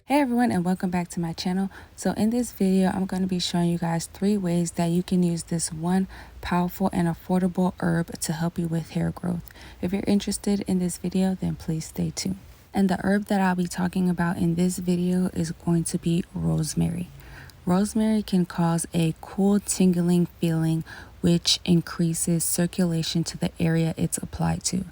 Hey everyone, and welcome back to my channel. So in this video I'm going to be showing you guys 3 ways that you can use this one powerful and affordable herb to help you with hair growth. If you're interested in this video, then please stay tuned. And the herb that I'll be talking about in this video is going to be rosemary. Rosemary can cause a cool tingling feeling which increases circulation to the area it's applied to.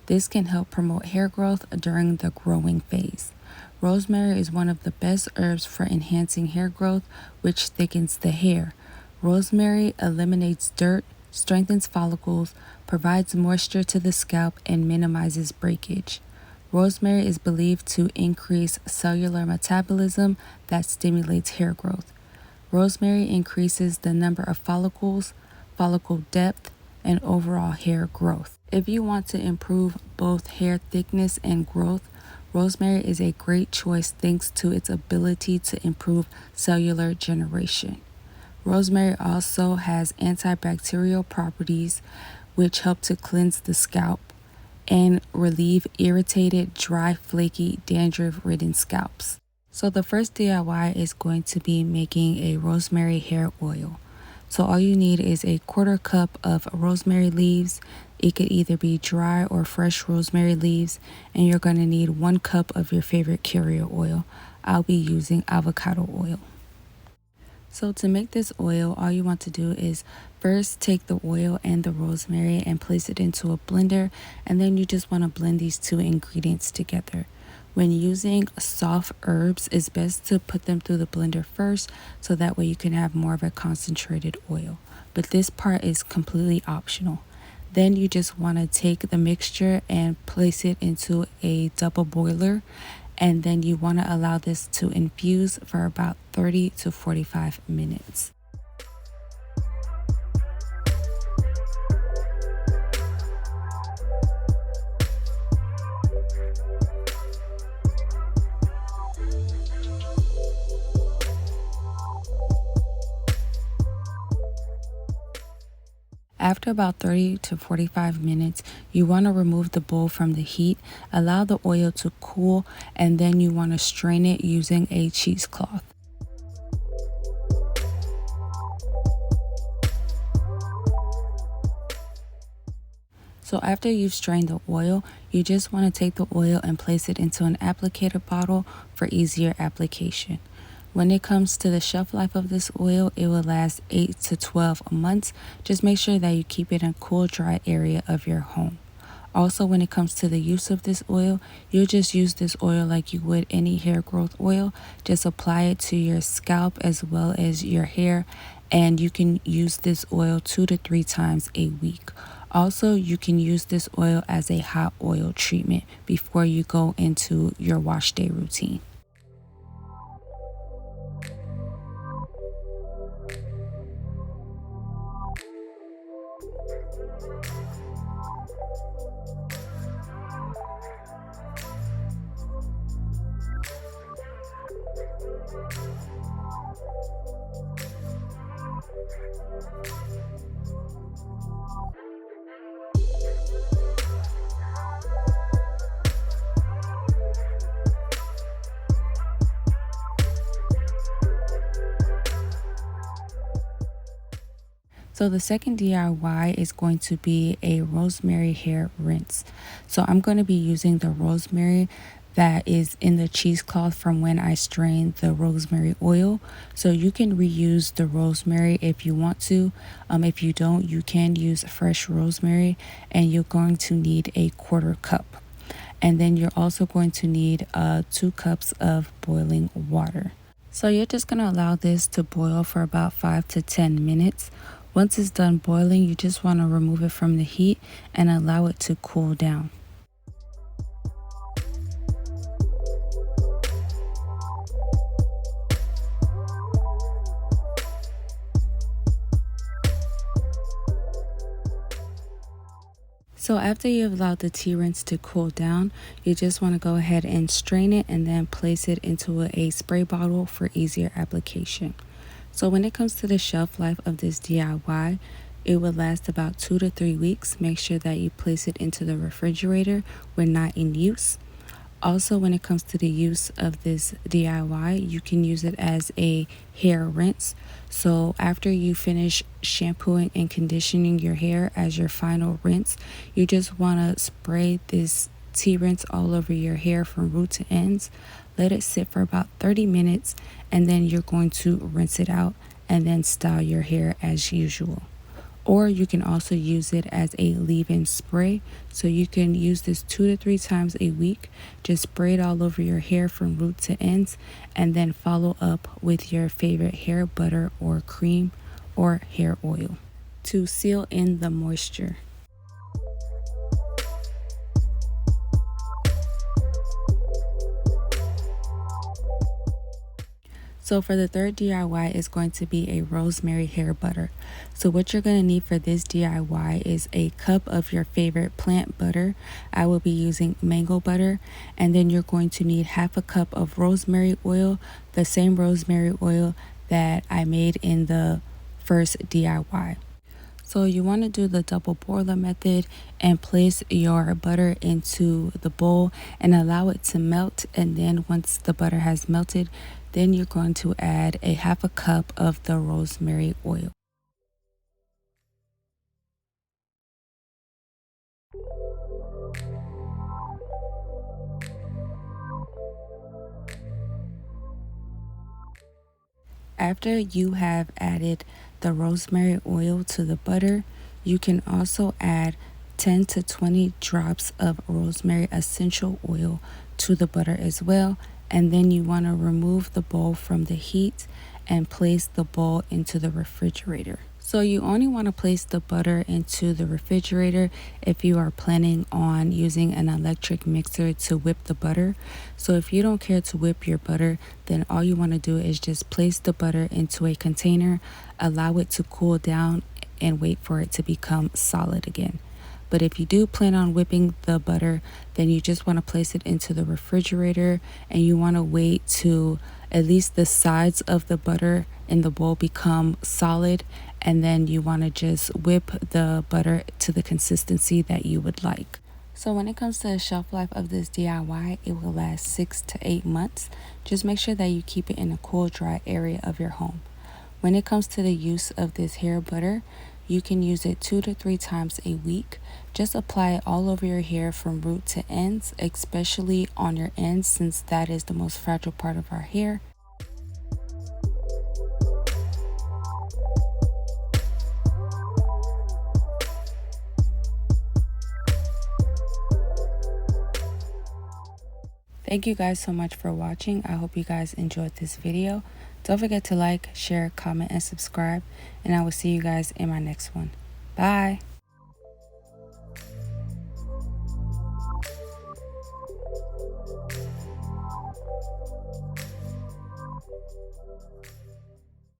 This can help promote hair growth during the growing phase. Rosemary is one of the best herbs for enhancing hair growth, which thickens the hair. Rosemary eliminates dirt, strengthens follicles, provides moisture to the scalp, and minimizes breakage. Rosemary is believed to increase cellular metabolism that stimulates hair growth. Rosemary increases the number of follicles, follicle depth, and overall hair growth. If you want to improve both hair thickness and growth, rosemary is a great choice thanks to its ability to improve cellular generation. Rosemary also has antibacterial properties which help to cleanse the scalp and relieve irritated, dry, flaky, dandruff-ridden scalps. So the first DIY is going to be making a rosemary hair oil. So all you need is a 1/4 cup of rosemary leaves. It could either be dry or fresh rosemary leaves, and you're going to need 1 cup of your favorite carrier oil. I'll be using avocado oil. So to make this oil, all you want to do is first take the oil and the rosemary and place it into a blender, and then you just want to blend these 2 ingredients together. When using soft herbs, it's best to put them through the blender first so that way you can have more of a concentrated oil. But this part is completely optional. Then you just want to take the mixture and place it into a double boiler, and then you want to allow this to infuse for about 30 to 45 minutes. After about 30 to 45 minutes, you want to remove the bowl from the heat, allow the oil to cool, and then you want to strain it using a cheesecloth. So after you've strained the oil, you just want to take the oil and place it into an applicator bottle for easier application. When it comes to the shelf life of this oil, it will last 8 to 12 months. Just make sure that you keep it in a cool, dry area of your home. Also, when it comes to the use of this oil, you'll just use this oil like you would any hair growth oil. Just apply it to your scalp as well as your hair, and you can use this oil 2 to 3 times a week. Also, you can use this oil as a hot oil treatment before you go into your wash day routine. So the second DIY is going to be a rosemary hair rinse. So I'm going to be using the rosemary that is in the cheesecloth from when I strained the rosemary oil. So you can reuse the rosemary if you want to. If you don't, you can use fresh rosemary, and you're going to need a 1/4 cup. And then you're also going to need 2 cups of boiling water. So you're just going to allow this to boil for about 5 to 10 minutes. Once it's done boiling, you just want to remove it from the heat and allow it to cool down. So after you've allowed the tea rinse to cool down, you just want to go ahead and strain it and then place it into a spray bottle for easier application. So when it comes to the shelf life of this DIY, it will last about 2 to 3 weeks. Make sure that you place it into the refrigerator when not in use. Also, when it comes to the use of this DIY, you can use it as a hair rinse. So after you finish shampooing and conditioning your hair as your final rinse, you just want to spray this tea rinse all over your hair from root to ends. Let it sit for about 30 minutes, and then you're going to rinse it out and then style your hair as usual. Or you can also use it as a leave-in spray. So you can use this 2 to 3 times a week. Just spray it all over your hair from root to ends, and then follow up with your favorite hair butter or cream or hair oil to seal in the moisture. So for the third DIY is going to be a rosemary hair butter. So what you're going to need for this DIY is a cup of your favorite plant butter. I will be using mango butter. And then you're going to need half a cup of rosemary oil, the same rosemary oil that I made in the first DIY. So you want to do the double boiler method and place your butter into the bowl and allow it to melt. And then once the butter has melted, then you're going to add a half a cup of the rosemary oil. After you have added the rosemary oil to the butter, you can also add 10 to 20 drops of rosemary essential oil to the butter as well. And then you want to remove the bowl from the heat and place the bowl into the refrigerator. So you only want to place the butter into the refrigerator if you are planning on using an electric mixer to whip the butter. So if you don't care to whip your butter, then all you want to do is just place the butter into a container, allow it to cool down, and wait for it to become solid again. But if you do plan on whipping the butter, then you just want to place it into the refrigerator, and you want to wait to at least the sides of the butter in the bowl become solid, and then you want to just whip the butter to the consistency that you would like. So when it comes to the shelf life of this DIY, it will last 6 to 8 months. Just make sure that you keep it in a cool, dry area of your home. When it comes to the use of this hair butter, you can use it 2 to 3 times a week. Just apply it all over your hair from root to ends, especially on your ends since that is the most fragile part of our hair. Thank you guys so much for watching. I hope you guys enjoyed this video. Don't forget to like, share, comment, and subscribe. And I will see you guys in my next one. Bye.